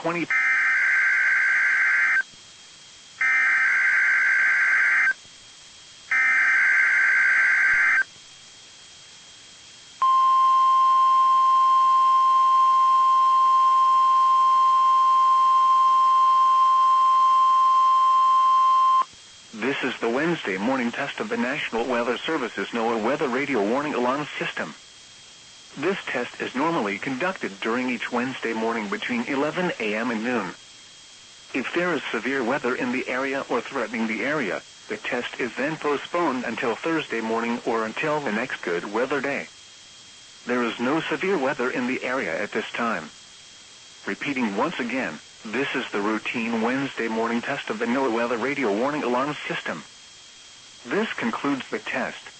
20. This is the Wednesday morning test of the National Weather Service's NOAA Weather Radio Warning Alarm System. This test is normally conducted during each Wednesday morning between 11 a.m. and noon. If there is severe weather in the area or threatening the area, the test is then postponed until Thursday morning or until the next good weather day. There is no severe weather in the area at this time. Repeating once again, this is the routine Wednesday morning test of the NOAA Weather Radio Warning Alarm System. This concludes the test.